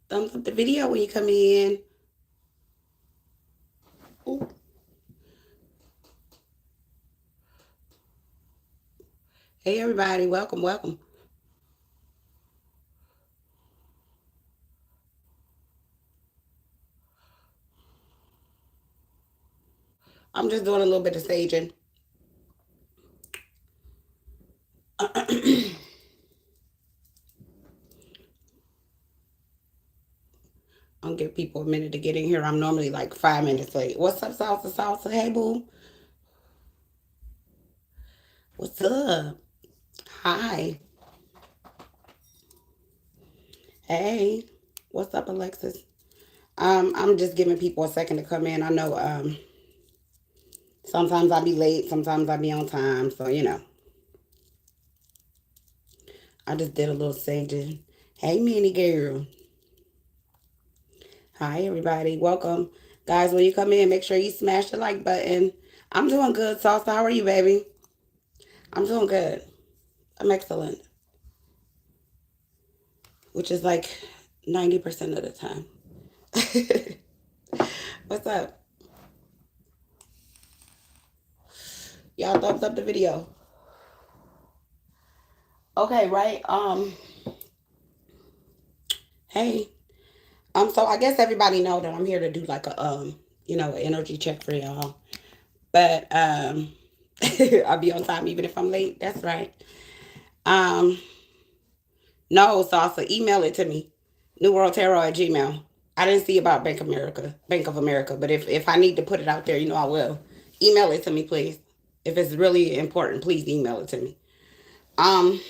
Thumbs up the video when you come in. Ooh. Hey, everybody. Welcome, welcome. I'm just doing a little bit of staging. I'll give people a minute to get in here. I'm normally like 5 minutes late. What's up, Salsa Salsa? Hey, boo. What's up? Hi. Hey. What's up, Alexis? I'm just giving people a second to come in. I know sometimes I'll be late, sometimes I'll be on time. So, I just did a little staging. Hey, Minnie girl. Hi, everybody. Welcome. Guys, when you come in, make sure you smash the like button. I'm doing good, Salsa. How are you, baby? I'm doing good. I'm excellent, which is like 90% of the time. What's up? Y'all thumbs up the video. Okay, right? Hey. So I guess everybody know that I'm here to do like a an energy check for y'all. But I'll be on time even if I'm late. That's right. Um, no, Salsa, email it to me. Nuworldtarot at Gmail. I didn't see about Bank of America, but if I need to put it out there, I will. Email it to me, please. If it's really important, please email it to me. Um,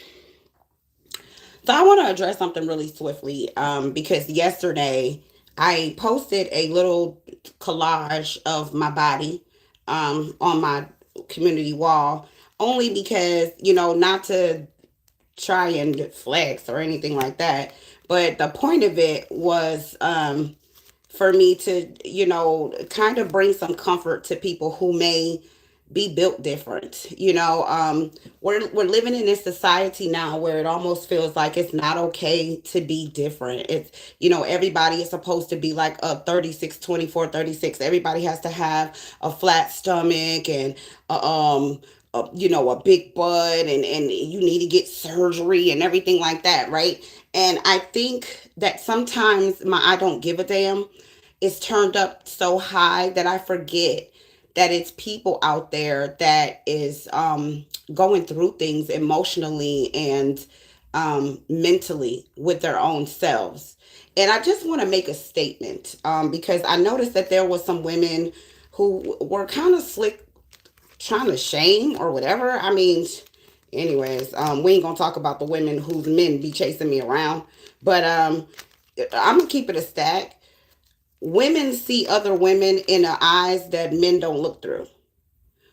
so I want to address something really swiftly, because yesterday I posted a little collage of my body, on my community wall, only because, not to try and flex or anything like that. But the point of it was, for me to, kind of bring some comfort to people who may be built different. We're living in this society now where it almost feels like it's not okay to be different. It's, everybody is supposed to be like a 36, 24, 36. Everybody has to have a flat stomach and a big butt, and you need to get surgery and everything like that, right? And I think that sometimes my I don't give a damn is turned up so high that I forget that it's people out there that is going through things emotionally and mentally with their own selves. And I just want to make a statement, because I noticed that there was some women who were kind of slick trying to shame or whatever. I mean, anyways, we ain't gonna talk about the women whose men be chasing me around, but I'm gonna keep it a stack. Women see other women in the eyes that men don't look through.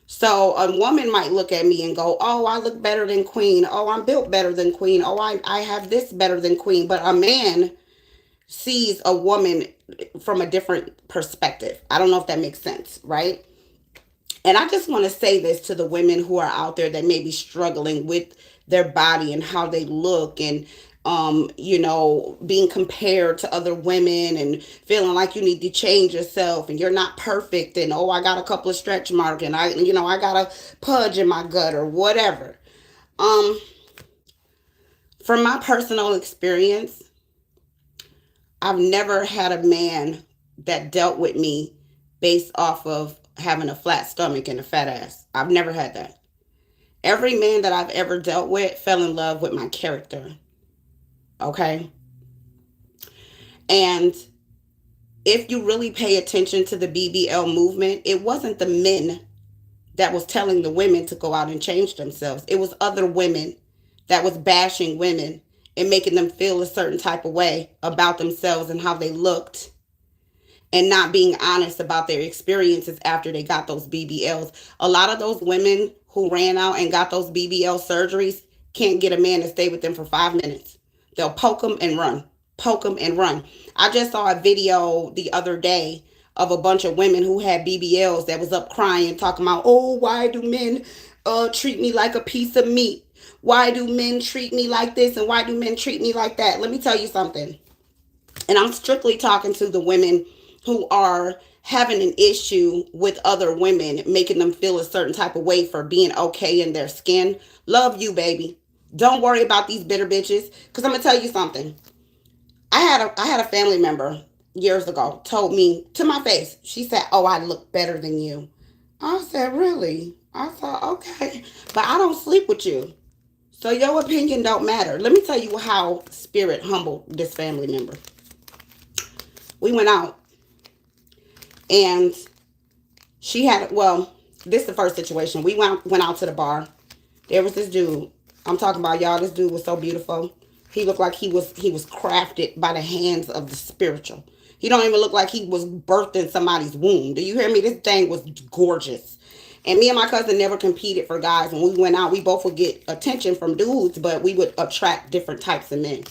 So a woman might look at me and go, "Oh, I look better than Queen. Oh, I'm built better than Queen. Oh, I have this better than Queen." But a man sees a woman from a different perspective. I don't know if that makes sense, right? And I just want to say this to the women who are out there that may be struggling with their body and how they look, and being compared to other women and feeling like you need to change yourself and you're not perfect, and oh, I got a couple of stretch marks, and I got a pudge in my gut or whatever. Um from my personal experience, I've never had a man that dealt with me based off of having a flat stomach and a fat ass. I've never had that. Every man that I've ever dealt with fell in love with my character. Okay? And if you really pay attention to the BBL movement, it wasn't the men that was telling the women to go out and change themselves. It was other women that was bashing women and making them feel a certain type of way about themselves and how they looked, and not being honest about their experiences after they got those BBLs. A lot of those women who ran out and got those BBL surgeries can't get a man to stay with them for 5 minutes. They'll poke them and run, poke them and run. I just saw a video the other day of a bunch of women who had BBLs that was up crying, talking about, "Oh, why do men treat me like a piece of meat? Why do men treat me like this? And why do men treat me like that?" Let me tell you something. And I'm strictly talking to the women who are having an issue with other women, making them feel a certain type of way for being okay in their skin. Love you, baby. Don't worry about these bitter bitches. Because I'm going to tell you something. I had a family member years ago told me to my face. She said, "Oh, I look better than you." I said, "Really?" I thought, "Okay, but I don't sleep with you, so your opinion don't matter." Let me tell you how spirit humbled this family member. We went out, and she had, well, this is the first situation. We went out to the bar. There was this dude. I'm talking about, y'all. This dude was so beautiful. He looked like he was crafted by the hands of the spiritual. He don't even look like he was birthed in somebody's womb. Do you hear me? This thing was gorgeous. And me and my cousin never competed for guys. When we went out, we both would get attention from dudes, but we would attract different types of men.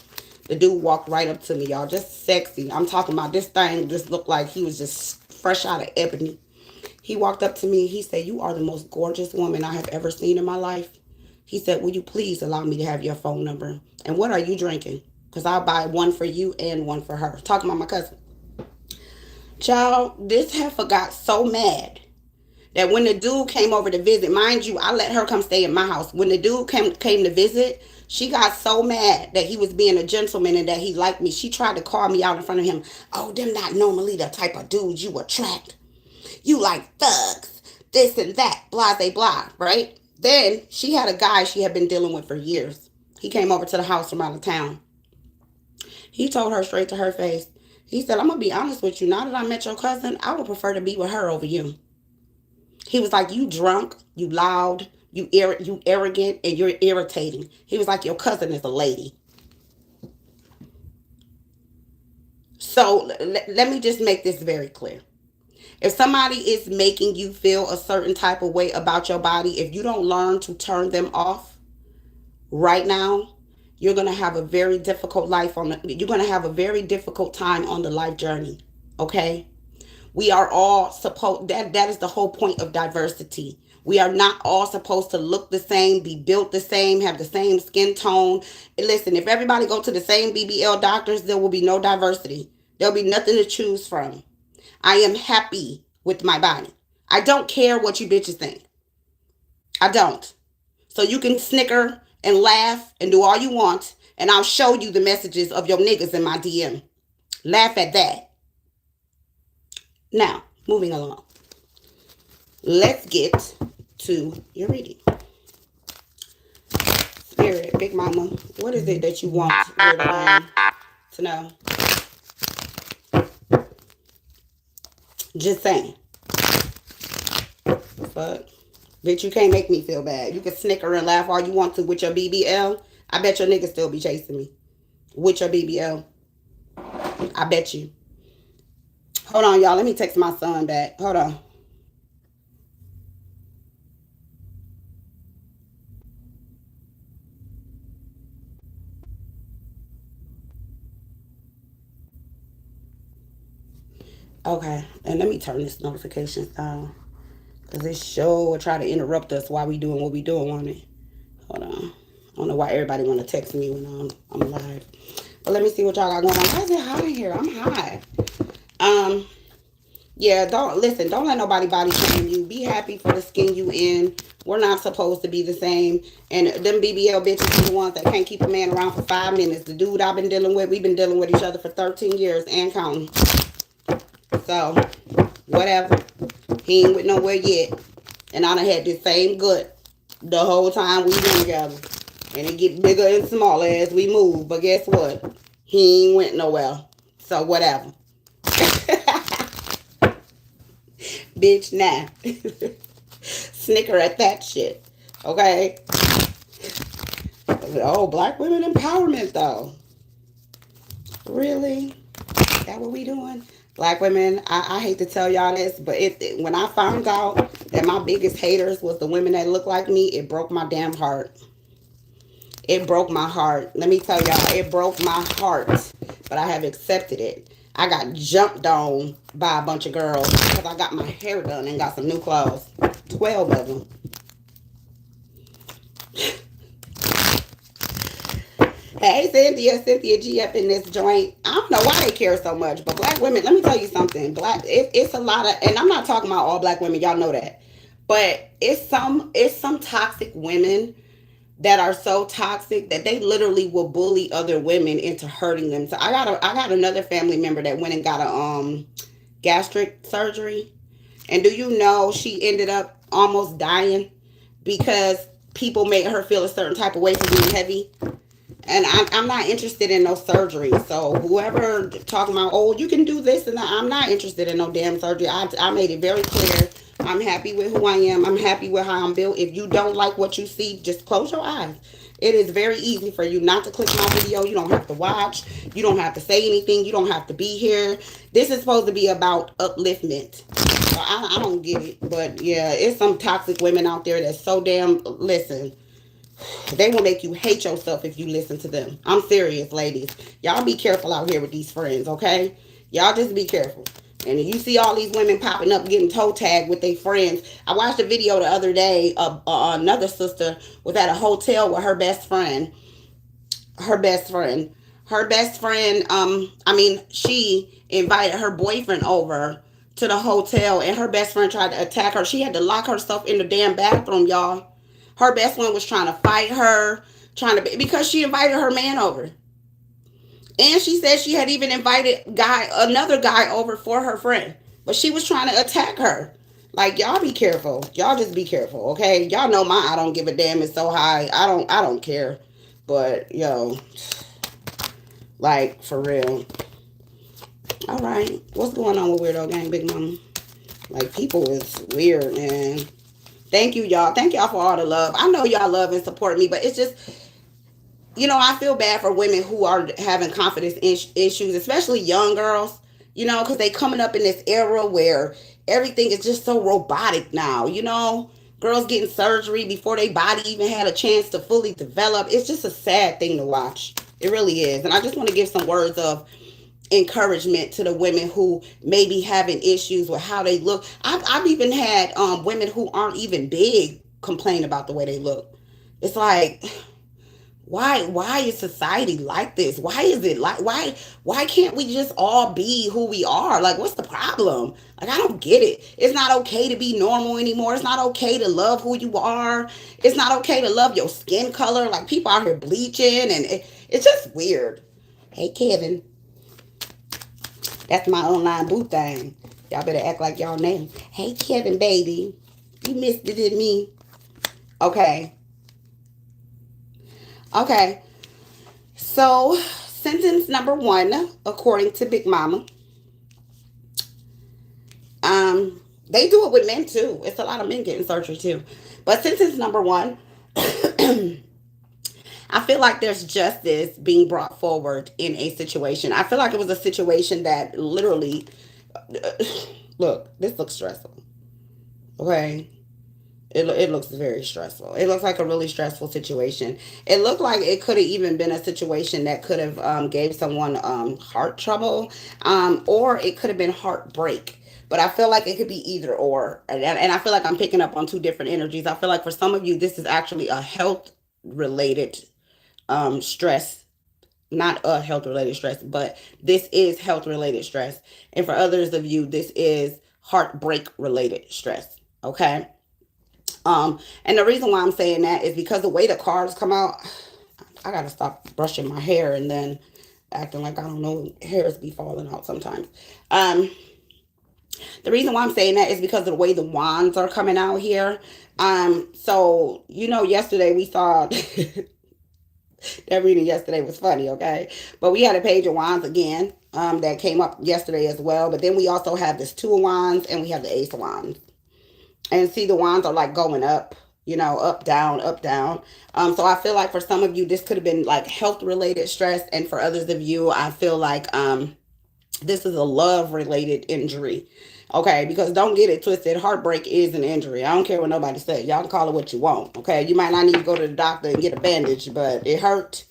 The dude walked right up to me, y'all, just sexy. I'm talking about, this thing just looked like he was just fresh out of ebony. He walked up to me. He said, "You are the most gorgeous woman I have ever seen in my life." He said, "Will you please allow me to have your phone number? And what are you drinking? Because I'll buy one for you and one for her." Talking about my cousin. Child, this heifer got so mad that when the dude came over to visit, mind you, I let her come stay in my house. When the dude came to visit, she got so mad that he was being a gentleman and that he liked me. She tried to call me out in front of him. "Oh, them not normally the type of dudes you attract. You like thugs, this and that, blah, blah, blah," right? Then she had a guy she had been dealing with for years. He came over to the house from out of town. He told her straight to her face. He said, "I'm going to be honest with you. Now that I met your cousin, I would prefer to be with her over you." He was like, "You drunk, you loud, you arrogant, and you're irritating." He was like, "Your cousin is a lady." So let me just make this very clear. If somebody is making you feel a certain type of way about your body, if you don't learn to turn them off right now, you're going to have a very difficult life you're going to have a very difficult time on the life journey. Okay? We are all supposed, that is the whole point of diversity. We are not all supposed to look the same, be built the same, have the same skin tone. And listen, if everybody go to the same BBL doctors, there will be no diversity. There'll be nothing to choose from. I am happy with my body. I don't care what you bitches think. I don't. So you can snicker and laugh and do all you want, and I'll show you the messages of your niggas in my DM. Laugh at that. Now, moving along. Let's get to your reading. Spirit, Big Mama, what is it that you want to know? Just saying. Fuck. Bitch, you can't make me feel bad. You can snicker and laugh all you want to with your BBL. I bet your niggas still be chasing me with your BBL. I bet you. Hold on, y'all. Let me text my son back. Hold on. Okay, and let me turn this notifications down. Because this show will try to interrupt us while we doing what we doing on it. Hold on. I don't know why everybody want to text me when I'm live. But let me see what y'all got going on. Why is it hot in here? I'm hot. Yeah, don't let nobody body shame you. Be happy for the skin you in. We're not supposed to be the same. And them BBL bitches are the ones that can't keep a man around for 5 minutes. The dude I've been dealing with, we've been dealing with each other for 13 years and counting. So, whatever. He ain't went nowhere yet. And I done had the same gut the whole time we been together. And it get bigger and smaller as we move. But guess what? He ain't went nowhere. So, whatever. Bitch, nah. Snicker at that shit. Okay? Oh, black women empowerment, though. Really? That what we doing? Black women, I hate to tell y'all this, but when I found out that my biggest haters was the women that look like me, it broke my damn heart. It broke my heart. Let me tell y'all, it broke my heart. But I have accepted it. I got jumped on by a bunch of girls because I got my hair done and got some new clothes. 12 of them. Hey, Cynthia G up in this joint. I don't know why they care so much, but black women, let me tell you something. It's a lot of, and I'm not talking about all black women, y'all know that. But it's some toxic women that are so toxic that they literally will bully other women into hurting them. So I got another family member that went and got a gastric surgery. And do you know she ended up almost dying because people made her feel a certain type of way for being heavy? And I'm not interested in no surgery. So whoever talking about, oh, you can do this and that, I'm not interested in no damn surgery. I made it very clear. I'm happy with who I am. I'm happy with how I'm built. If you don't like what you see, just close your eyes. It is very easy for you not to click my video. You don't have to watch. You don't have to say anything. You don't have to be here. This is supposed to be about upliftment. So I don't get it. But yeah, it's some toxic women out there that's so damn, listen, they will make you hate yourself if you listen to them. I'm serious, ladies. Y'all be careful out here with these friends, okay? Y'all just be careful. And if you see all these women popping up getting toe tagged with their friends. I watched a video the other day of another sister was at a hotel with her best friend. Her best friend. Her best friend, she invited her boyfriend over to the hotel and her best friend tried to attack her. She had to lock herself in the damn bathroom, y'all. Her best friend was trying to fight her, because she invited her man over. And she said she had even invited another guy over for her friend. But she was trying to attack her. Like, y'all be careful. Y'all just be careful, okay? Y'all know my I don't give a damn is so high. I don't care. But yo, like for real. All right. What's going on with Weirdo Gang, Big Mama? Like, people is weird, man. Thank you, y'all. Thank y'all for all the love. I know y'all love and support me, but it's just, I feel bad for women who are having confidence issues, especially young girls, because they coming up in this era where everything is just so robotic now, Girls getting surgery before their body even had a chance to fully develop. It's just a sad thing to watch. It really is. And I just want to give some words of encouragement to the women who may be having issues with how they look. I've even had women who aren't even big complain about the way they look. It's like, why is society like this? Why is it like, why can't we just all be who we are? Like, what's the problem? Like, I don't get it. It's not okay to be normal anymore. It's not okay to love who you are. It's not okay to love your skin color. Like, people out here bleaching and it's just weird. Hey, Kevin. That's my online boo thing. Y'all better act like y'all name. Hey, Kevin, baby. You missed it in me. Okay. Okay. So, sentence number 1, according to Big Mama. They do it with men too. It's a lot of men getting surgery too. But sentence number 1. I feel like there's justice being brought forward in a situation. I feel like it was a situation that literally, look, this looks stressful. Okay? It looks very stressful. It looks like a really stressful situation. It looked like it could have even been a situation that could have gave someone heart trouble, or it could have been heartbreak. But I feel like it could be either or. And I feel like I'm picking up on two different energies. I feel like for some of you, this is actually a health related stress, not a health related stress, but this is health related stress. And for others of you, this is heartbreak related stress. Okay. And the reason why I'm saying that is because the way the cards come out, I gotta stop brushing my hair and then acting like I don't know, hairs be falling out sometimes. The reason why I'm saying that is because of the way the wands are coming out here. So yesterday we saw that reading yesterday was funny, okay? But we had a page of wands again that came up yesterday as well. But then we also have this 2 of wands and we have the ace of wands. And see, the wands are like going up, up, down, up, down. So I feel like for some of you, this could have been like health related stress. And for others of you, I feel like this is a love related injury. Okay, because don't get it twisted. Heartbreak is an injury. I don't care what nobody says. Y'all can call it what you want. Okay, you might not need to go to the doctor and get a bandage, but it hurt.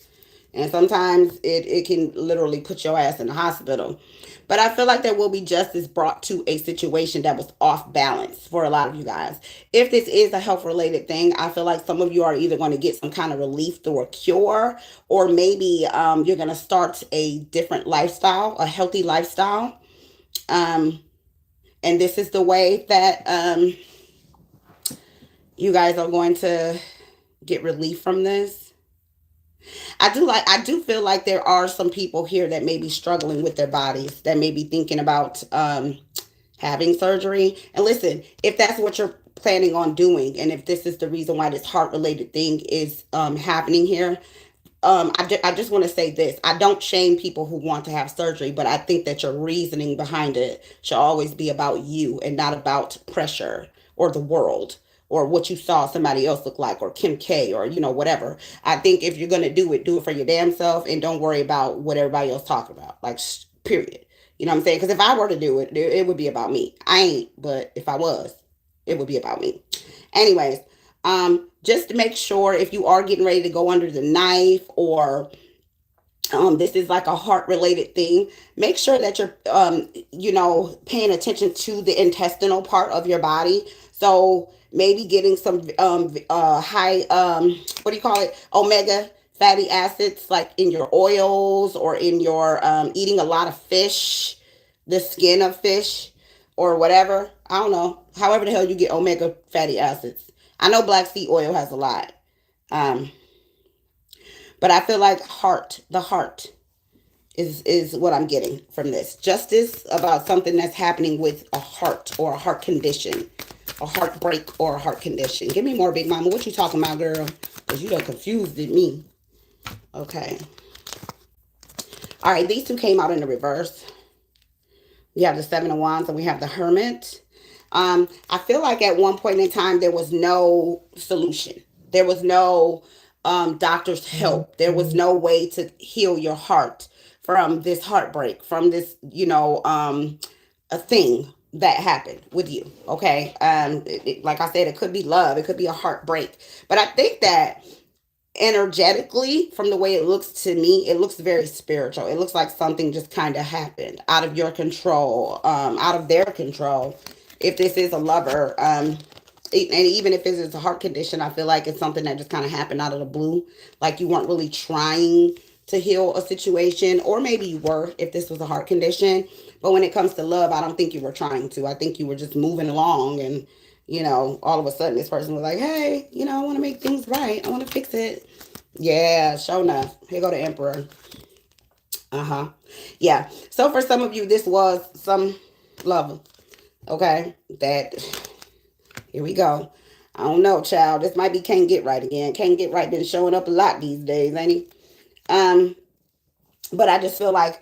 And sometimes it can literally put your ass in the hospital. But I feel like there will be justice brought to a situation that was off balance for a lot of you guys. If this is a health related thing, I feel like some of you are either going to get some kind of relief through a cure, or maybe you're going to start a different lifestyle, a healthy lifestyle. Um, and this is the way that you guys are going to get relief from this. I do feel like there are some people here that may be struggling with their bodies, that may be thinking about having surgery. And listen, if that's what you're planning on doing, and if this is the reason why this heart related thing is happening here, I just want to say this. I don't shame people who want to have surgery, but I think that your reasoning behind it should always be about you and not about pressure or the world or what you saw somebody else look like or Kim K or, whatever. I think if you're going to do it for your damn self and don't worry about what everybody else talking about. Like, period. You know what I'm saying? Because if I were to do it, it would be about me. I ain't, but if I was, it would be about me. Anyways, just to make sure if you are getting ready to go under the knife, or this is like a heart related thing, make sure that you're, paying attention to the intestinal part of your body. So maybe getting some high, what do you call it? Omega fatty acids, like in your oils or in your eating a lot of fish, the skin of fish or whatever. I don't know. However the hell you get omega fatty acids. I know black seed oil has a lot. Um, but I feel like the heart is what I'm getting from this. Justice about something that's happening with a heart or a heart condition, a heartbreak or a heart condition. Give me more, Big Mama. What you talking about, girl? Because you done confused me. Okay. All right, these two came out in the reverse. We have the Seven of Wands and we have the Hermit. I feel like at one point in time there was no solution. There was no doctor's help. There was no way to heal your heart from this heartbreak, from this, a thing that happened with you. Okay. Like I said, it could be love, it could be a heartbreak. But I think that energetically, from the way it looks to me, it looks very spiritual. It looks like something just kind of happened out of your control, out of their control. If this is a lover, and even if it's a heart condition, I feel like it's something that just kind of happened out of the blue. Like you weren't really trying to heal a situation, or maybe you were if this was a heart condition. But when it comes to love, I don't think you were trying to. I think you were just moving along, and all of a sudden this person was like, hey, I want to make things right. I want to fix it. Yeah, sure enough. Here go the Emperor. Uh-huh. Yeah. So for some of you, this was some love. Okay. That, here we go. I don't know, child. This might be can't get right again. Can't get right been showing up a lot these days, ain't he? Um, but I just feel like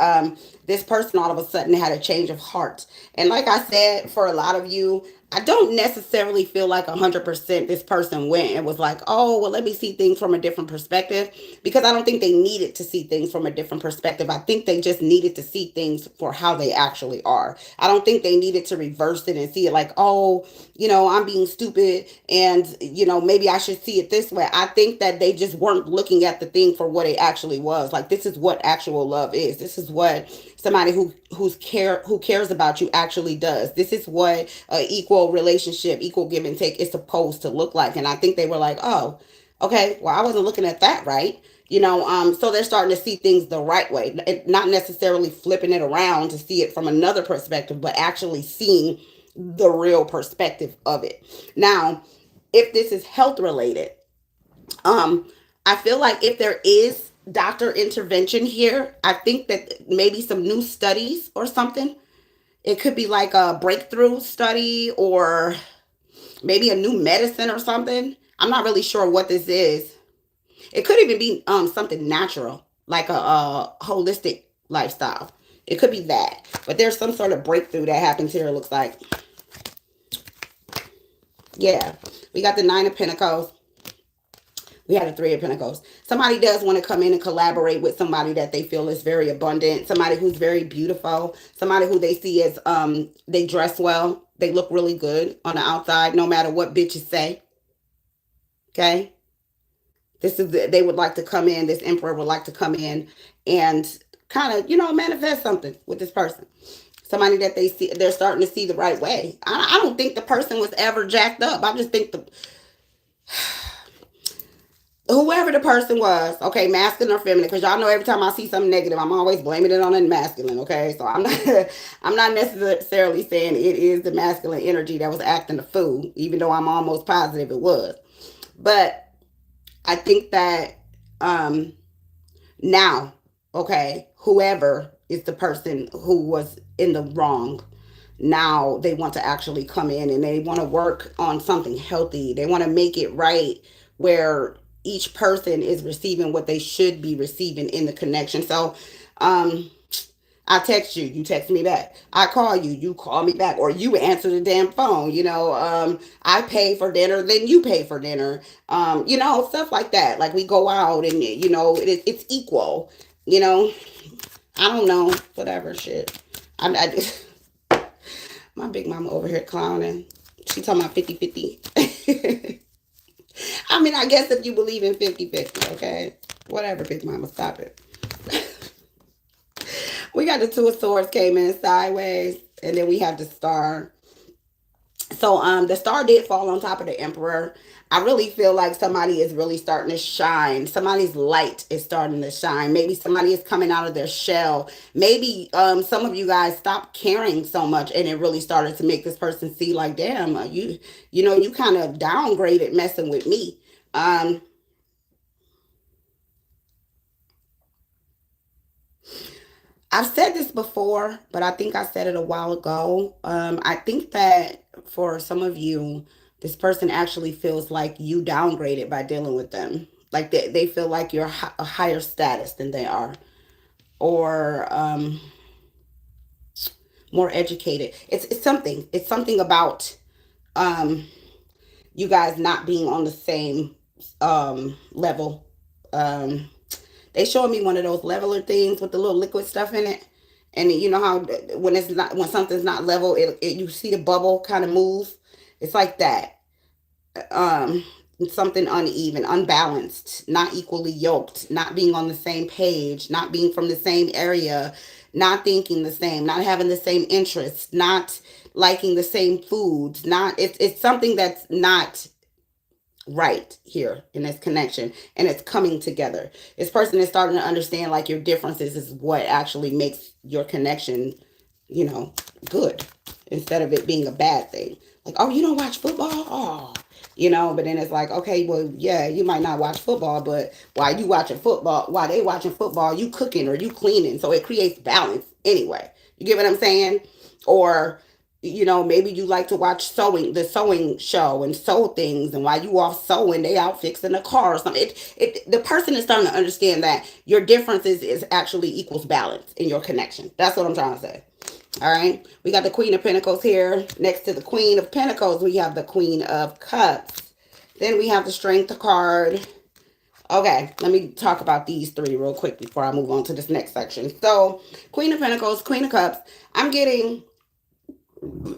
this person all of a sudden had a change of heart. And like I said, for a lot of you, I don't necessarily feel like 100% this person went and was like, oh, well, let me see things from a different perspective. Because I don't think they needed to see things from a different perspective. I think they just needed to see things for how they actually are. I don't think they needed to reverse it and see it like, oh, I'm being stupid and, maybe I should see it this way. I think that they just weren't looking at the thing for what it actually was. Like, this is what actual love is. This is what somebody who cares about you actually does. This is what equal relationship, equal give and take is supposed to look like. And I think they were like, oh, okay, well, I wasn't looking at that right. So they're starting to see things the right way, not necessarily flipping it around to see it from another perspective, but actually seeing the real perspective of it. Now, if this is health related, I feel like if there is doctor intervention here, I think that maybe some new studies or something. It could be like a breakthrough study or maybe a new medicine or something. I'm not really sure what this is. It could even be something natural, like a holistic lifestyle. It could be that. But there's some sort of breakthrough that happens here, it looks like. Yeah. We got the Nine of Pentacles. We had the Three of Pentacles. Somebody does want to come in and collaborate with somebody that they feel is very abundant. Somebody who's very beautiful. Somebody who they see as, they dress well. They look really good on the outside, no matter what bitches say. Okay? They would like to come in, this emperor would like to come in and kind of, manifest something with this person. Somebody that they're starting to see the right way. I don't think the person was ever jacked up. I just think whoever the person was, okay, masculine or feminine, because y'all know every time I see something negative, I'm always blaming it on the masculine, okay? So I'm not I'm not necessarily saying it is the masculine energy that was acting a fool, even though I'm almost positive it was. But I think that um now, okay, whoever is the person who was in the wrong, now they want to actually come in and they want to work on something healthy. They want to make it right where each person is receiving what they should be receiving in the connection. So, I text you, you text me back. I call you, you call me back, or you answer the damn phone. I pay for dinner, then you pay for dinner. Stuff like that. Like we go out and it's equal. You know, I don't know, whatever shit. I my big mama over here clowning. She talking about 50-50. I mean, I guess if you believe in 50-50, okay? Whatever, big mama, stop it. We got the Two of Swords came in sideways, and then we have the Star. So the Star did fall on top of the Emperor. I really feel like somebody is really starting to shine. Somebody's light is starting to shine. Maybe somebody is coming out of their shell. Maybe some of you guys stopped caring so much and it really started to make this person see like, damn, you kind of downgraded messing with me. Um I've said this before, but I think I said it a while ago. I think that for some of you, this person actually feels like you downgraded by dealing with them. Like they feel like you're a higher status than they are, or more educated. It's something. It's something about um, you guys not being on the same level. Um, They showed me one of those leveler things with the little liquid stuff in it. And you know how when something's not level, you see the bubble kind of move. It's like that. Um, Something uneven, unbalanced, not equally yoked, not being on the same page, not being from the same area, not thinking the same, not having the same interests, not liking the same foods. Not it's something that's not right here in this connection, and it's coming together. This person is starting to understand like your differences is what actually makes your connection, you know good, instead of it being a bad thing. Like, oh, you don't watch football? Oh, but then it's like, okay, well, yeah, you might not watch football, but while you watching football, while they watching football, you cooking or you cleaning, so it creates balance anyway. You get what I'm saying? Or maybe you like to watch the sewing show and sew things, and while you off sewing, they out fixing a car or something. The person is starting to understand that your differences is actually equals balance in your connection. That's what I'm trying to say. All right. We got the Queen of Pentacles here. Next to the Queen of Pentacles, we have the Queen of Cups. Then we have the Strength card. Okay, let me talk about these three real quick before I move on to this next section. So, Queen of Pentacles, Queen of Cups. I'm getting,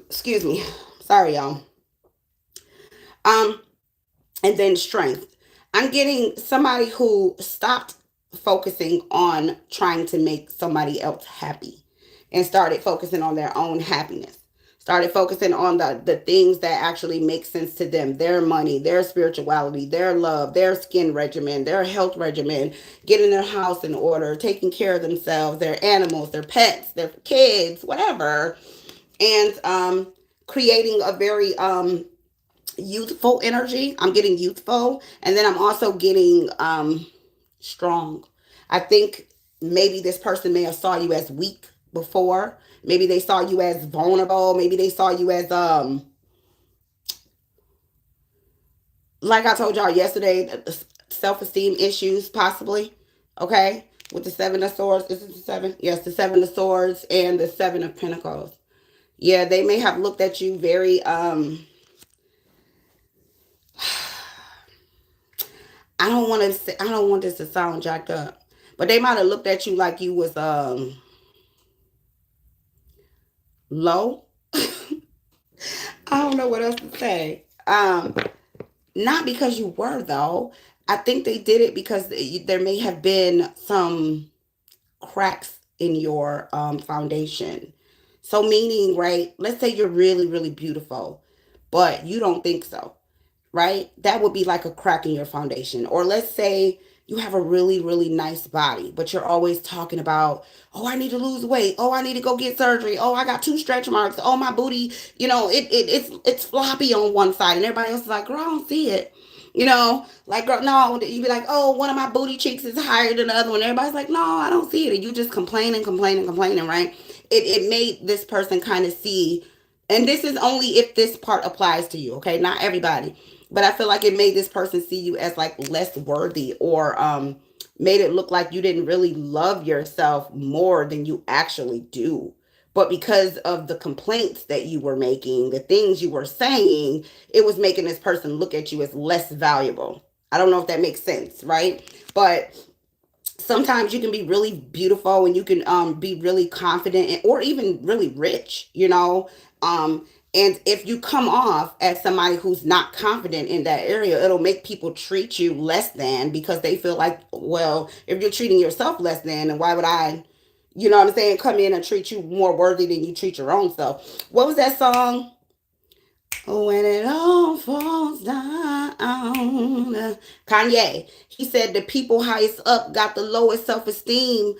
excuse me, sorry, y'all. Um, and then Strength. I'm getting somebody who stopped focusing on trying to make somebody else happy and started focusing on their own happiness. Started focusing on the things that actually make sense to them: their money, their spirituality, their love, their skin regimen, their health regimen, getting their house in order, taking care of themselves, their animals, their pets, their kids, whatever. And creating a very youthful energy. I'm getting youthful, and then I'm also getting strong. I think maybe this person may have saw you as weak before. Maybe they saw you as vulnerable. Maybe they saw you as like I told y'all yesterday, self-esteem issues possibly. Okay? With the 7 of Swords. Is it the 7? Yes, the 7 of Swords and the 7 of Pentacles. Yeah, they may have looked at you very I don't want this to sound jacked up. But they might have looked at you like you was low. I don't know what else to say. Not because you were though, I think they did it because there may have been some cracks in your foundation. So, meaning, right, let's say you're really, really beautiful, but you don't think so, right? That would be like a crack in your foundation. Or let's say you have a really, really nice body, but you're always talking about, oh, I need to lose weight. Oh, I need to go get surgery. Oh, I got two stretch marks. Oh, my booty, it's floppy on one side, and everybody else is like, girl, I don't see it. Like, girl, no, you be like, oh, one of my booty cheeks is higher than the other one. Everybody's like, no, I don't see it. And you just complaining, complaining, complaining, right? It made this person kind of see, and this is only if this part applies to you, okay? Not everybody. But I feel like it made this person see you as like less worthy, or made it look like you didn't really love yourself more than you actually do. But because of the complaints that you were making, the things you were saying, it was making this person look at you as less valuable. I don't know if that makes sense, right? But sometimes you can be really beautiful, and you can be really confident, or even really rich, and if you come off as somebody who's not confident in that area, it'll make people treat you less than, because they feel like, well, if you're treating yourself less than, then why would I, what I'm saying, come in and treat you more worthy than you treat your own self. What was that song? When it all falls down. Kanye. He said the people highest up got the lowest self esteem.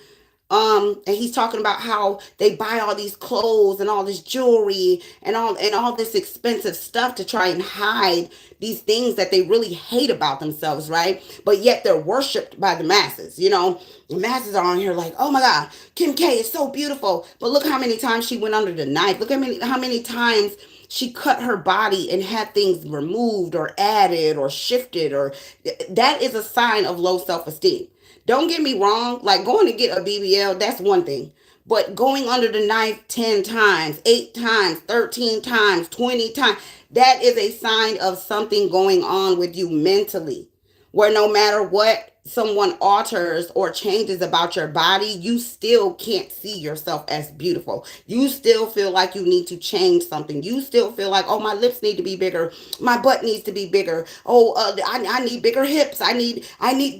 And he's talking about how they buy all these clothes and all this jewelry and all this expensive stuff to try and hide these things that they really hate about themselves, right? But yet they're worshipped by the masses. The masses are on here like, oh my God, Kim K is so beautiful. But look how many times she went under the knife. Look how many times she cut her body and had things removed or added or shifted, or that is a sign of low self-esteem. Don't get me wrong, like going to get a BBL, that's one thing. But going under the knife 10 times, 8 times, 13 times, 20 times, that is a sign of something going on with you mentally, where no matter what someone alters or changes about your body, you still can't see yourself as beautiful. You still feel like you need to change something. You still feel like, oh, my lips need to be bigger. My butt needs to be bigger. Oh, I need bigger hips. I need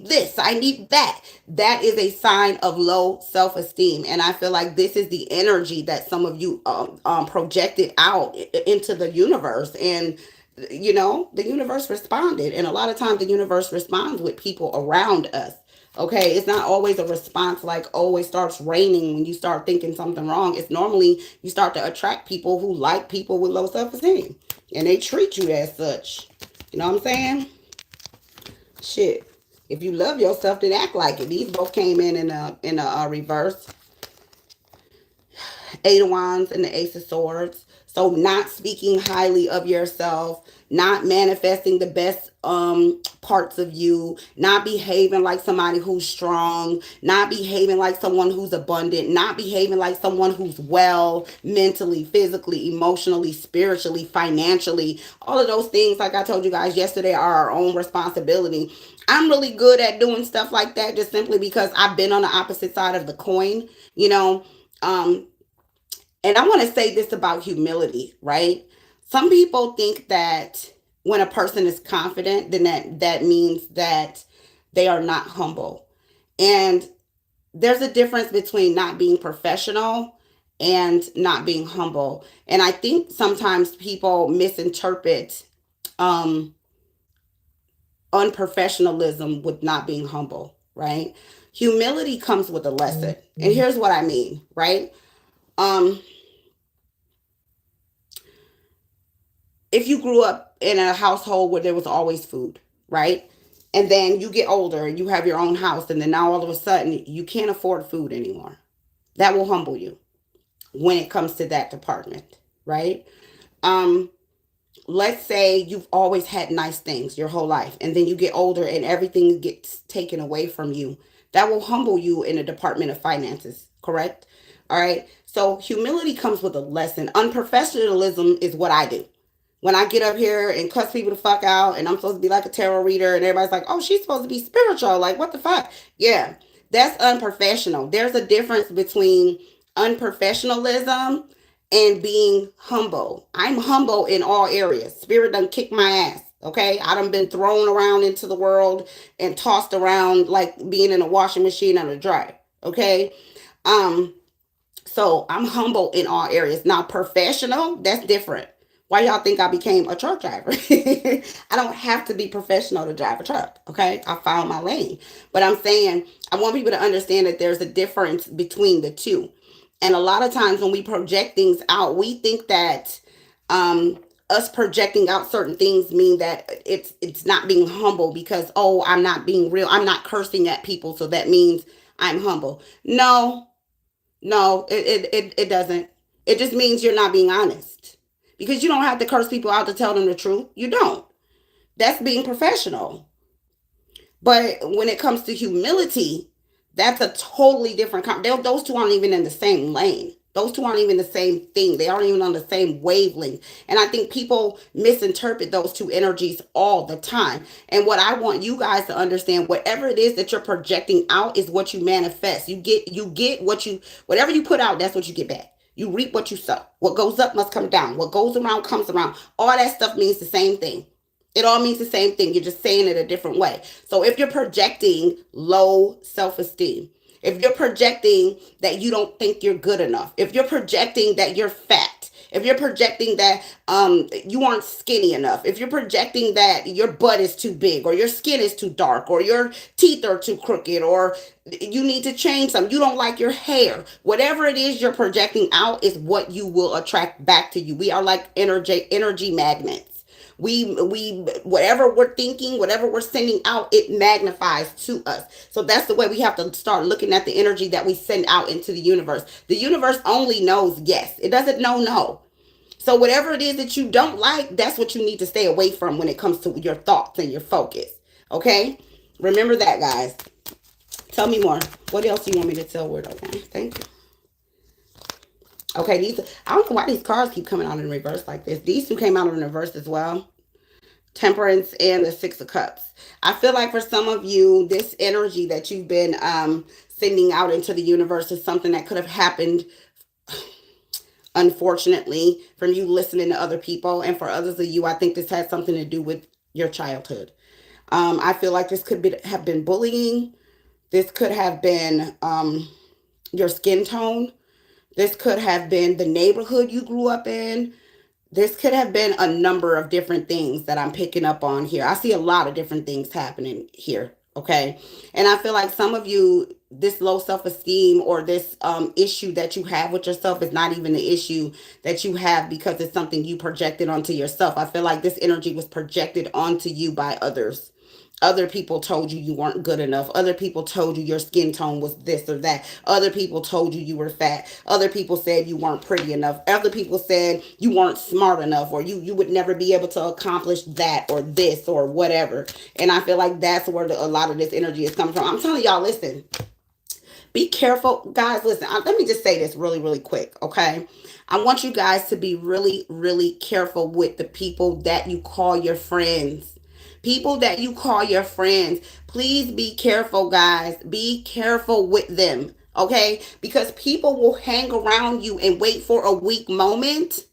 this. I need that. That is a sign of low self-esteem. And I feel like this is the energy that some of you projected out into the universe. And the universe responded, and a lot of times the universe responds with people around us. Okay, it's not always a response like, oh, it starts raining when you start thinking something wrong. It's normally you start to attract people who like people with low self-esteem, and they treat you as such. You know what I'm saying? Shit, if you love yourself, then act like it. These both came in a reverse. Eight of Wands and the Ace of Swords. So not speaking highly of yourself, not manifesting the best parts of you, not behaving like somebody who's strong, not behaving like someone who's abundant, not behaving like someone who's well mentally, physically, emotionally, spiritually, financially. All of those things, like I told you guys yesterday, are our own responsibility. I'm really good at doing stuff like that just simply because I've been on the opposite side of the coin, you know. Um, and I want to say this about humility, right? Some people think that when a person is confident, then that means that they are not humble. And there's a difference between not being professional and not being humble. And I think sometimes people misinterpret um, unprofessionalism with not being humble, right? Humility comes with a lesson. And here's what I mean, right? Um, if you grew up in a household where there was always food, right? And then you get older and you have your own house, and then now all of a sudden you can't afford food anymore. That will humble you when it comes to that department, right? Um, let's say you've always had nice things your whole life, and then you get older and everything gets taken away from you. That will humble you in the department of finances, correct? All right. So humility comes with a lesson. Unprofessionalism is what I do when I get up here and cuss people the fuck out, and I'm supposed to be like a tarot reader, and everybody's like, oh, she's supposed to be spiritual. Like, what the fuck? Yeah, that's unprofessional. There's a difference between unprofessionalism and being humble. I'm humble in all areas. Spirit done kick my ass. Okay, I done been thrown around into the world and tossed around like being in a washing machine and a dryer. Okay, um, so I'm humble in all areas. Now, professional, that's different. Why y'all think I became a truck driver? I don't have to be professional to drive a truck. Okay, I found my lane. But I'm saying I want people to understand that there's a difference between the two. And a lot of times when we project things out, we think that um, us projecting out certain things mean that it's not being humble because, oh, I'm not being real. I'm not cursing at people, so that means I'm humble. No, no, it doesn't. It just means you're not being honest. Because you don't have to curse people out to tell them the truth. You don't. That's being professional. But when it comes to humility, that's a totally different those two aren't even in the same lane. Those two aren't even the same thing. They aren't even on the same wavelength. And I think people misinterpret those two energies all the time. And what I want you guys to understand, whatever it is that you're projecting out is what you manifest. You get what you whatever you put out, that's what you get back. You reap what you sow. What goes up must come down. What goes around comes around. All that stuff means the same thing. It all means the same thing. You're just saying it a different way. So if you're projecting low self-esteem, if you're projecting that you don't think you're good enough, if you're projecting that you're fat, if you're projecting that you aren't skinny enough, if you're projecting that your butt is too big or your skin is too dark or your teeth are too crooked or you need to change some, you don't like your hair, whatever it is you're projecting out is what you will attract back to you. We are like energy magnets. We whatever we're thinking, whatever we're sending out, it magnifies to us. So that's the way we have to start looking at the energy that we send out into the universe. The universe only knows yes. It doesn't know no. So whatever it is that you don't like, that's what you need to stay away from when it comes to your thoughts and your focus. Okay? Remember that, guys. Tell me more. What else do you want me to tell Word? Okay, thank you. Okay, I don't know why these cards keep coming out in reverse like this. These two came out in reverse as well. Temperance and the Six of Cups. I feel like for some of you, this energy that you've been sending out into the universe is something that could have happened, unfortunately, from you listening to other people. And for others of you, I think this has something to do with your childhood. I feel like this have been bullying. This could have been your skin tone. This could have been the neighborhood you grew up in. This could have been a number of different things that I'm picking up on here. I see a lot of different things happening here. Okay. And I feel like some of you, this low self-esteem or this issue that you have with yourself is not even the issue that you have because it's something you projected onto yourself. I feel like this energy was projected onto you by others. Other people told you you weren't good enough. Other people told you your skin tone was this or that. Other people told you you were fat. Other people said you weren't pretty enough. Other people said you weren't smart enough or you would never be able to accomplish that or this or whatever. And I feel like that's where a lot of this energy is coming from. I'm telling y'all, listen, be careful. Guys, listen, let me just say this really, really quick, okay? I want you guys to be really, really careful with the people that you call your friends. People that you call your friends, please be careful, guys. Be careful with them, okay? Because people will hang around you and wait for a weak moment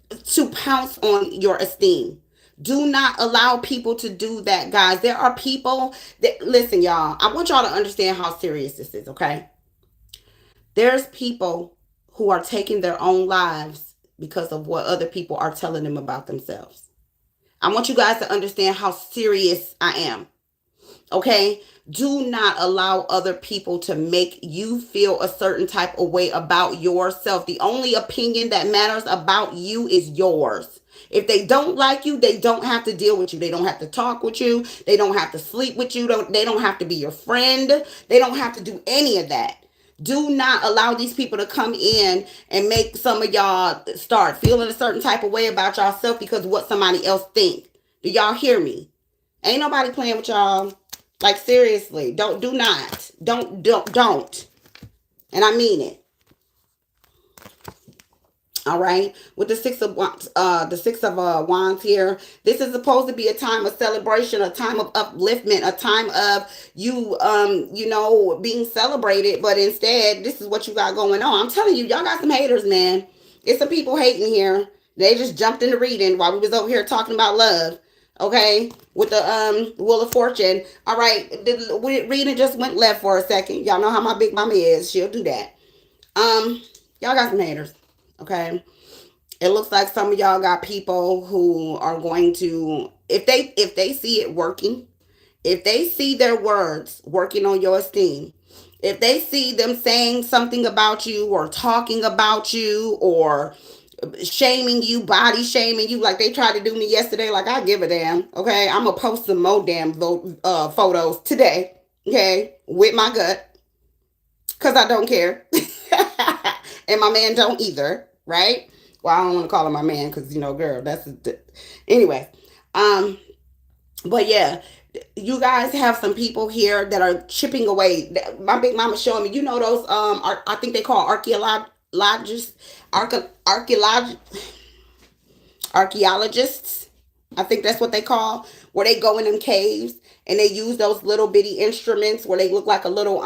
to pounce on your esteem. Do not allow people to do that, guys. There are people that, listen, y'all, I want y'all to understand how serious this is, okay? There's people who are taking their own lives because of what other people are telling them about themselves. I want you guys to understand how serious I am. Okay? Do not allow other people to make you feel a certain type of way about yourself. The only opinion that matters about you is yours. If they don't like you, they don't have to deal with you. They don't have to talk with you. They don't have to sleep with you. They don't have to be your friend. They don't have to do any of that. Do not allow these people to come in and make some of y'all start feeling a certain type of way about yourself because of what somebody else think. Do y'all hear me? Ain't nobody playing with y'all. Like, seriously, do not. Don't. And I mean it. All right, with the six of wands here, this is supposed to be a time of celebration, a time of upliftment, a time of you being celebrated. But instead, this is what you got going on. I'm telling you, y'all got some haters, man. It's some people hating here. They just jumped into reading while we was over here talking about love. Okay, with the Wheel of Fortune. All right, reading just went left for a second. Y'all know how my big mama is. She'll do that. Um, y'all got some haters. Okay, it looks like some of y'all got people who are going to, if they see it working, if they see their words working on your esteem, if they see them saying something about you or talking about you or shaming you, body shaming you, like they tried to do me yesterday, like I give a damn. Okay, I'm gonna post some more damn photos today. Okay, with my gut, cause I don't care, and my man don't either. Right? Well, I don't want to call him my man, cause girl, anyway. Um, but yeah, you guys have some people here that are chipping away. My big mama showing me, those I think they call archaeologists, archaeologists. I think that's what they call, where they go in them caves and they use those little bitty instruments where they look like a little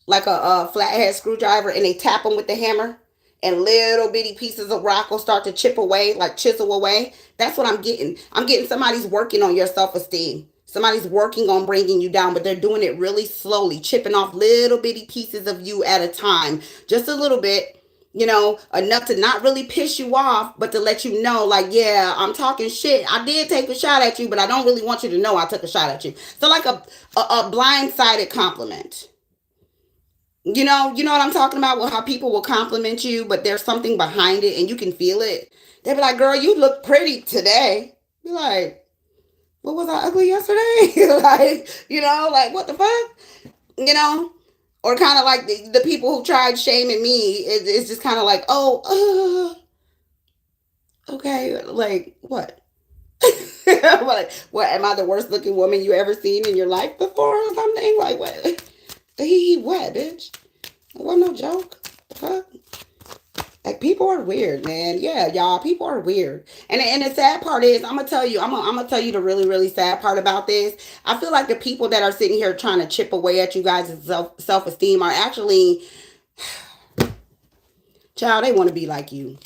like a flathead screwdriver, and they tap them with the hammer, and little bitty pieces of rock will start to chip away, like chisel away. That's what I'm getting. I'm getting somebody's working on your self-esteem. Somebody's working on bringing you down, but they're doing it really slowly, chipping off little bitty pieces of you at a time, just a little bit. Enough to not really piss you off, but to let you know, like, yeah, I'm talking shit. I did take a shot at you, but I don't really want you to know I took a shot at you. So, like a blindsided compliment. You know what I'm talking about? Well, how people will compliment you, but there's something behind it and you can feel it. They'll be like, girl, you look pretty today. Be like, what, was I ugly yesterday? Like, like, what the fuck? You know? Or kind of like the people who tried shaming me, it's just kind of like, oh, okay, like, what? What, am I the worst looking woman you ever seen in your life before or something? Like, what? What, bitch? It wasn't no joke. The fuck? Like, people are weird, man. Yeah, y'all, people are weird. And the sad part is, I'm gonna tell you the really, really sad part about this. I feel like the people that are sitting here trying to chip away at you guys' self-esteem are actually, child, they want to be like you.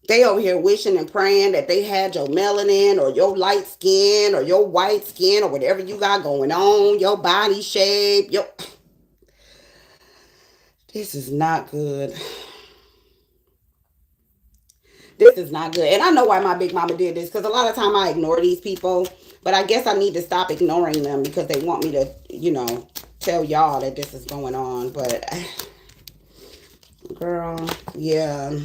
They over here wishing and praying that they had your melanin or your light skin or your white skin or whatever you got going on, your body shape, this is not good. This is not good. And I know why my big mama did this, because a lot of time I ignore these people, but I guess I need to stop ignoring them because they want me to, tell y'all that this is going on. But, girl, yeah.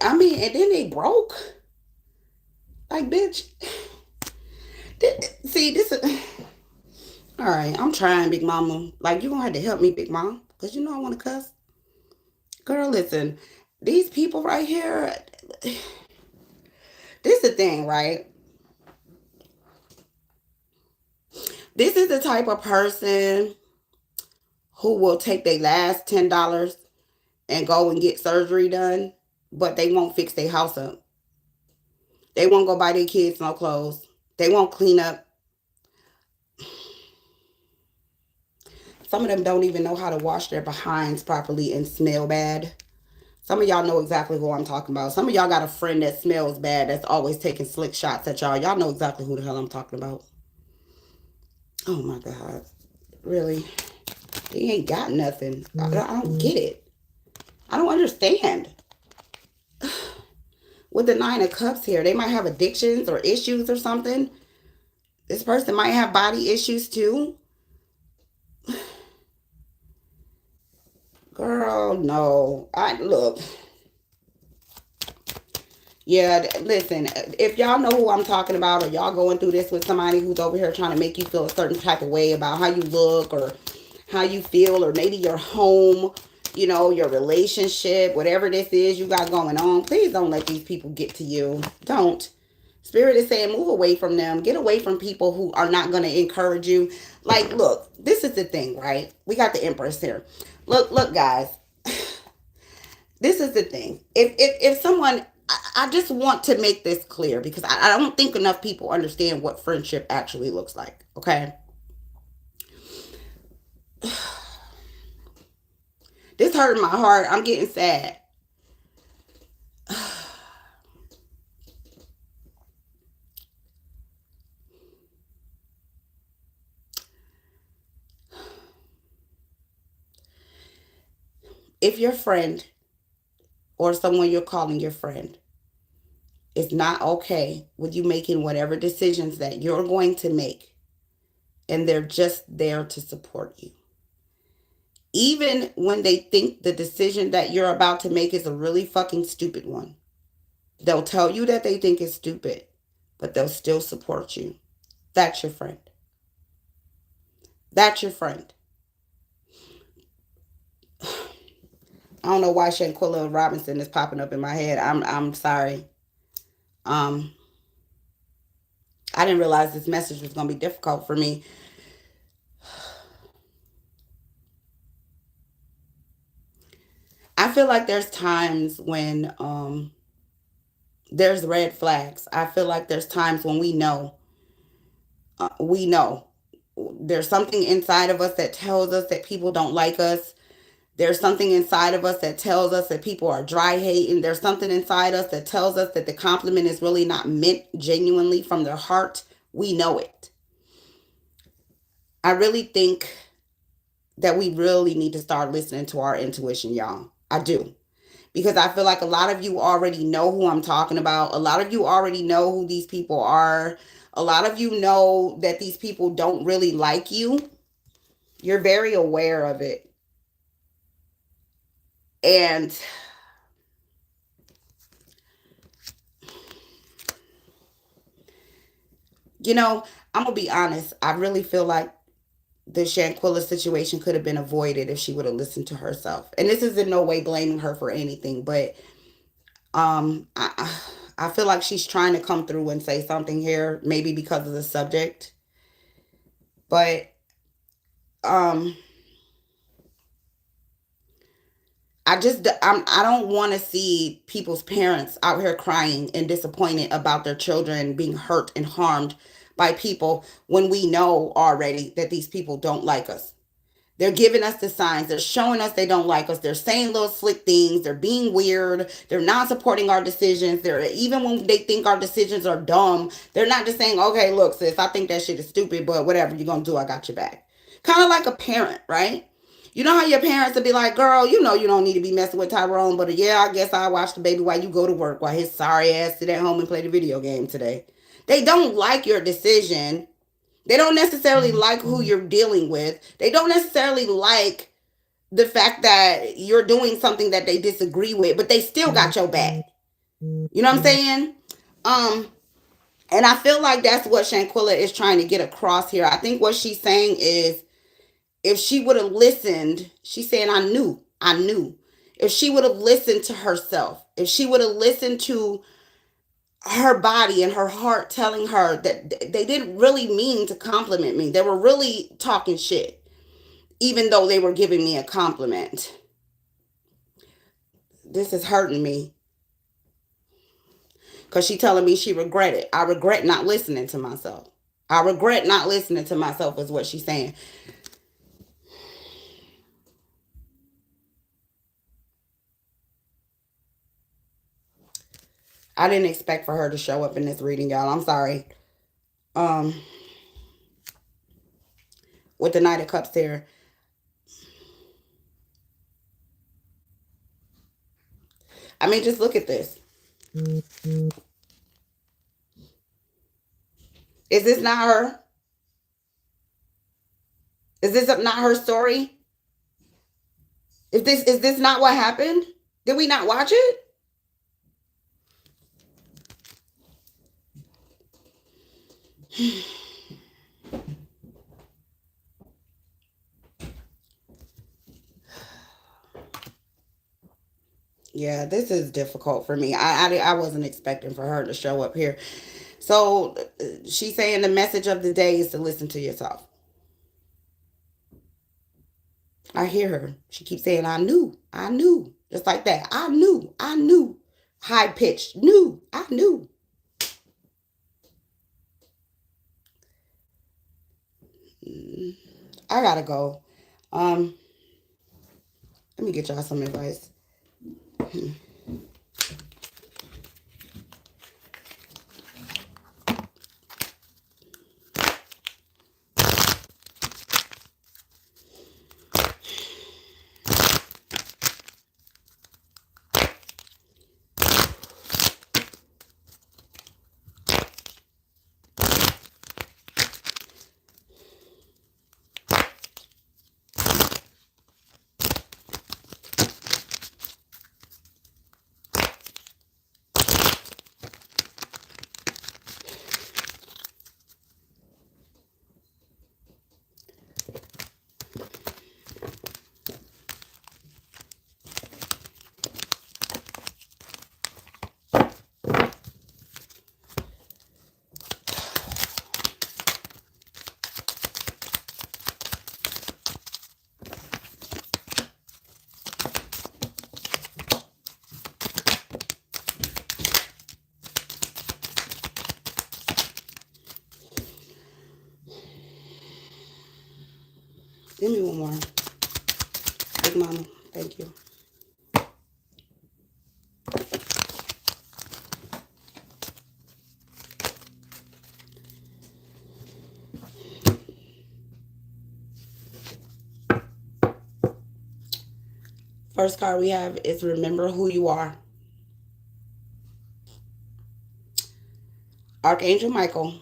I mean, and then they broke. Like, bitch. See, this is... All right, I'm trying, big mama. Like, you gonna have to help me, big mom, because I want to cuss. Girl, listen. These people right here... This is the thing, right? This is the type of person who will take their last $10 and go and get surgery done, but they won't fix their house up. They won't go buy their kids no clothes. They won't clean up. Some of them don't even know how to wash their behinds properly and smell bad. Some of y'all know exactly who I'm talking about. Some of y'all got a friend that smells bad that's always taking slick shots at y'all. Y'all know exactly who the hell I'm talking about. Oh my God. Really? They ain't got nothing. I don't get it. I don't understand. With the Nine of Cups here, they might have addictions or issues or something. This person might have body issues too. Girl, no. Look. Yeah, listen, if y'all know who I'm talking about, or y'all going through this with somebody who's over here trying to make you feel a certain type of way about how you look or how you feel, or maybe your home, your relationship, whatever this is you got going on, please don't let these people get to you. Don't. Spirit is saying move away from them. Get away from people who are not going to encourage you. Like, look, this is the thing, right? We got the Empress here. Look, guys. This is the thing. If someone, I just want to make this clear, because I don't think enough people understand what friendship actually looks like. Okay. This hurt my heart. I'm getting sad. If your friend or someone you're calling your friend is not okay with you making whatever decisions that you're going to make, and they're just there to support you, even when they think the decision that you're about to make is a really fucking stupid one, they'll tell you that they think it's stupid, but they'll still support you. That's your friend. That's your friend. I don't know why Shanquilla Robinson is popping up in my head. I'm sorry. Um, I didn't realize this message was gonna be difficult for me. I feel like there's times when there's red flags. I feel like there's times when we know there's something inside of us that tells us that people don't like us. There's something inside of us that tells us that people are dry hating. There's something inside us that tells us that the compliment is really not meant genuinely from their heart. We know it. I really think that we really need to start listening to our intuition, y'all. I do. Because I feel like a lot of you already know who I'm talking about. A lot of you already know who these people are. A lot of you know that these people don't really like you. You're very aware of it. And I'm going to be honest. I really feel like the Shanquilla situation could have been avoided if she would have listened to herself. And this is in no way blaming her for anything, but um, I, I feel like she's trying to come through and say something here, maybe because of the subject. But um, I don't want to see people's parents out here crying and disappointed about their children being hurt and harmed by people when we know already that these people don't like us. They're giving us the signs. They're showing us they don't like us. They're saying little slick things. They're being weird. They're not supporting our decisions. They're even when they think our decisions are dumb, they're not just saying, "Okay, look, sis, I think that shit is stupid, but whatever you're gonna do, I got your back." Kind of like a parent, right? You know how your parents would be like, "Girl, you know you don't need to be messing with Tyrone, but yeah, I guess I'll watch the baby while you go to work, while his sorry ass sit at home and play the video game today." They don't like your decision. They don't necessarily like who you're dealing with. They don't necessarily like the fact that you're doing something that they disagree with, but they still got your back. You know what I'm saying? Um, and I feel like that's what Shanquilla is trying to get across here. I think what she's saying is if she would have listened, she's saying, I knew. If she would have listened to herself, if she would have listened to her body and her heart telling her that they didn't really mean to compliment me, they were really talking shit, even though they were giving me a compliment. This is hurting me because she telling me she regretted. I regret not listening to myself. I regret not listening to myself is what she's saying. I didn't expect for her to show up in this reading, y'all. I'm sorry. Um, with the Knight of Cups here. I mean, just look at this. Is this not her? Is this not her story? Is this not what happened? Did we not watch it? Yeah, this is difficult for me. I wasn't expecting for her to show up here. So she's saying the message of the day is to listen to yourself. I hear her. She keeps saying, I knew. Just like that. I knew. High pitched, knew, I knew. I gotta go. Um, Let me get y'all some advice. more. Big Mama, thank you. First card we have is Remember Who You Are. Archangel Michael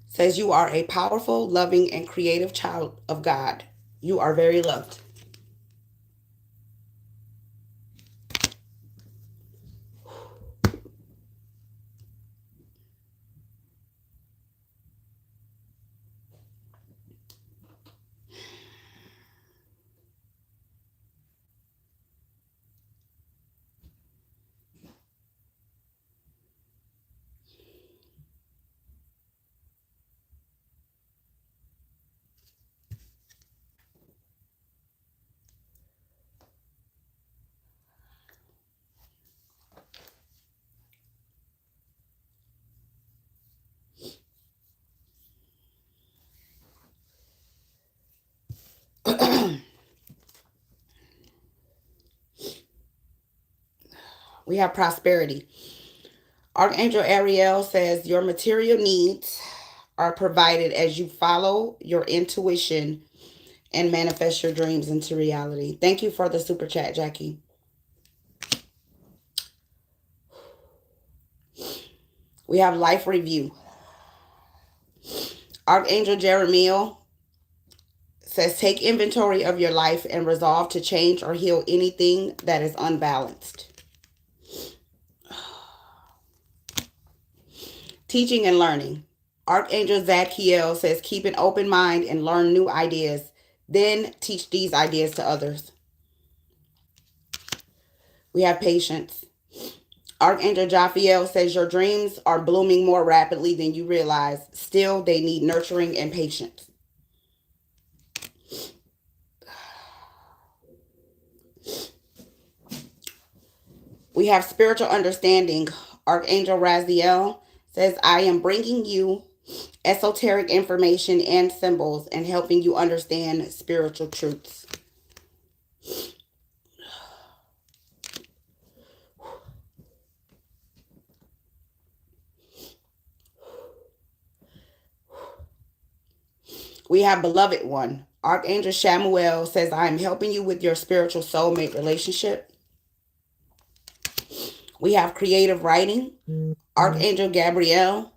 says you are a powerful, loving, and creative child of God. You are very loved. We have prosperity. Archangel Ariel says your material needs are provided as you follow your intuition and manifest your dreams into reality. Thank you for the super chat, Jackie. We have life review. Archangel Jeremiel says take inventory of your life and resolve to change or heal anything that is unbalanced. Teaching and learning. Archangel Zadkiel says keep an open mind and learn new ideas. Then teach these ideas to others. We have patience. Archangel Jophiel says your dreams are blooming more rapidly than you realize. Still, they need nurturing and patience. We have spiritual understanding. Archangel Raziel says, I am bringing you esoteric information and symbols and helping you understand spiritual truths. We have beloved one. Archangel Shamuel says, I am helping you with your spiritual soulmate relationship. We have creative writing. Archangel Gabriel.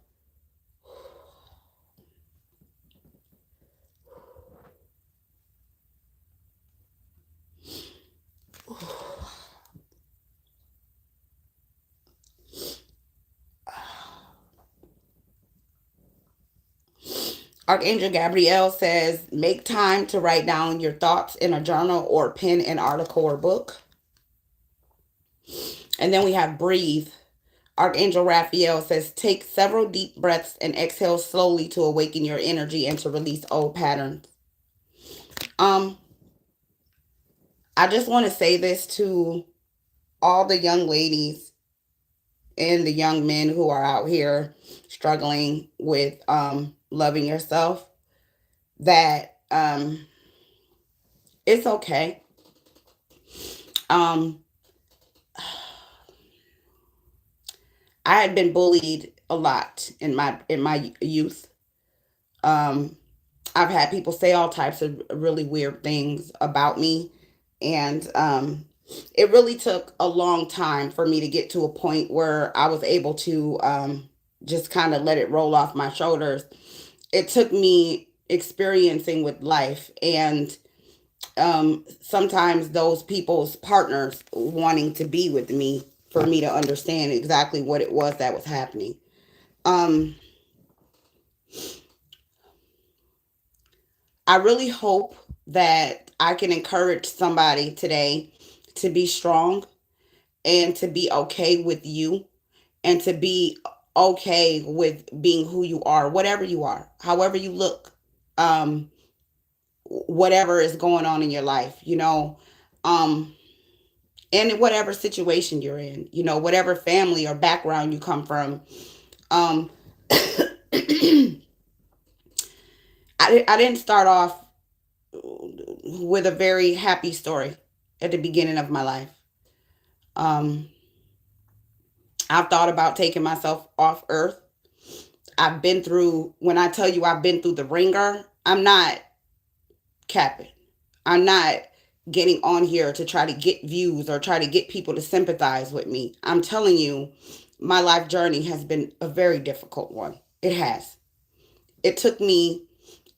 Archangel Gabriel says, make time to write down your thoughts in a journal or pen an article or book. And then we have breathe. Archangel Raphael says, take several deep breaths and exhale slowly to awaken your energy and to release old patterns. I just want to say this to all the young ladies and the young men who are out here struggling with loving yourself, that it's okay. I had been bullied a lot in my youth. I've had people say all types of really weird things about me, and it really took a long time for me to get to a point where I was able to just kind of let it roll off my shoulders. It took me experiencing with life and sometimes those people's partners wanting to be with me for me to understand exactly what it was that was happening. Um, I really hope that I can encourage somebody today to be strong and to be okay with you and to be okay with being who you are, whatever you are, however you look, um, whatever is going on in your life, um, and whatever situation you're in, whatever family or background you come from. Um, I didn't start off with a very happy story at the beginning of my life. Um, I've thought about taking myself off earth. I've been through, when I tell you I've been through the ringer, I'm not capping. I'm not getting on here to try to get views or try to get people to sympathize with me. I'm telling you, my life journey has been a very difficult one. It has. It took me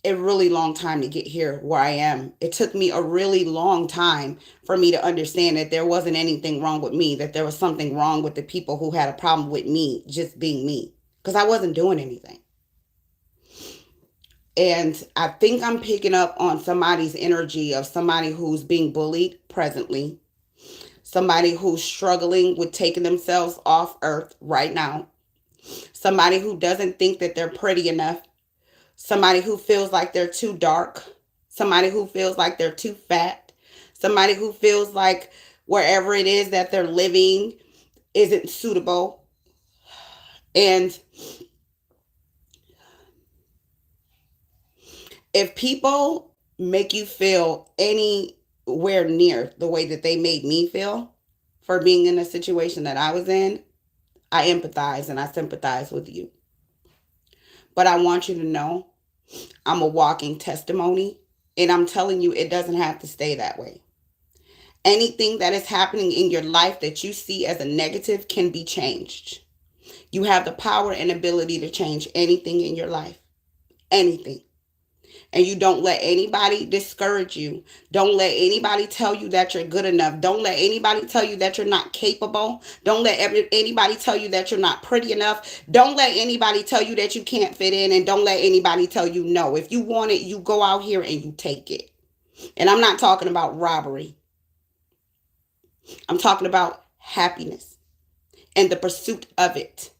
a really long time to get here where I am. It took me a really long time for me to understand that there wasn't anything wrong with me, that there was something wrong with the people who had a problem with me just being me, because I wasn't doing anything. And I think I'm picking up on somebody's energy of somebody who's being bullied presently, somebody who's struggling with taking themselves off earth right now, somebody who doesn't think that they're pretty enough, somebody who feels like they're too dark, somebody who feels like they're too fat, somebody who feels like wherever it is that they're living isn't suitable. And if people make you feel anywhere near the way that they made me feel for being in a situation that I was in, I empathize and I sympathize with you. But I want you to know I'm a walking testimony, and I'm telling you it doesn't have to stay that way. Anything that is happening in your life that you see as a negative can be changed. You have the power and ability to change anything in your life. Anything. And you don't let anybody discourage you. Don't let anybody tell you that you're good enough. Don't let anybody tell you that you're not capable. Don't let anybody tell you that you're not pretty enough. Don't let anybody tell you that you can't fit in. And don't let anybody tell you no. If you want it, you go out here and you take it. And I'm not talking about robbery. I'm talking about happiness and the pursuit of it.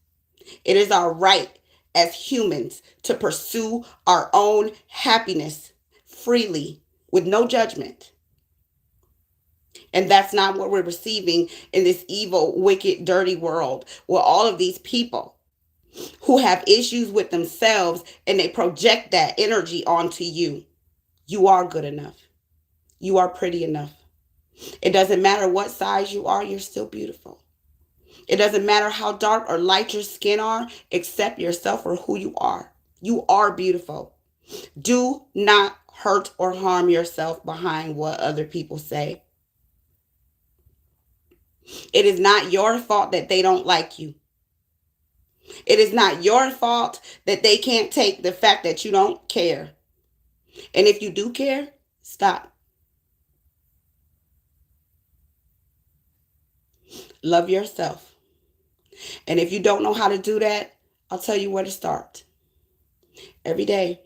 It is our right as humans to pursue our own happiness freely with no judgment. And that's not what we're receiving in this evil, wicked, dirty world where all of these people who have issues with themselves and they project that energy onto you. You are good enough. You are pretty enough. It doesn't matter what size you are, you're still beautiful. It doesn't matter how dark or light your skin are, accept yourself for who you are. You are beautiful. Do not hurt or harm yourself behind what other people say. It is not your fault that they don't like you. It is not your fault that they can't take the fact that you don't care. And if you do care, stop. Love yourself. And if you don't know how to do that, I'll tell you where to start. Every day,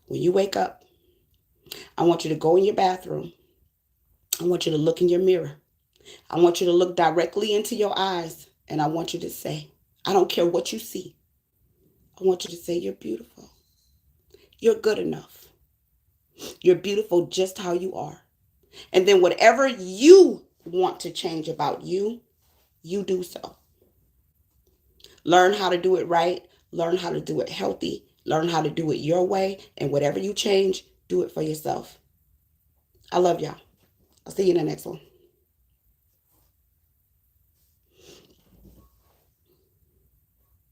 when you wake up, I want you to go in your bathroom. I want you to look in your mirror. I want you to look directly into your eyes. And I want you to say, I don't care what you see. I want you to say, you're beautiful. You're good enough. You're beautiful just how you are. And then whatever you want to change about you, you do so. Learn how to do it right. Learn how to do it healthy. Learn how to do it your way. And whatever you change, do it for yourself. I love y'all. I'll see you in the next one.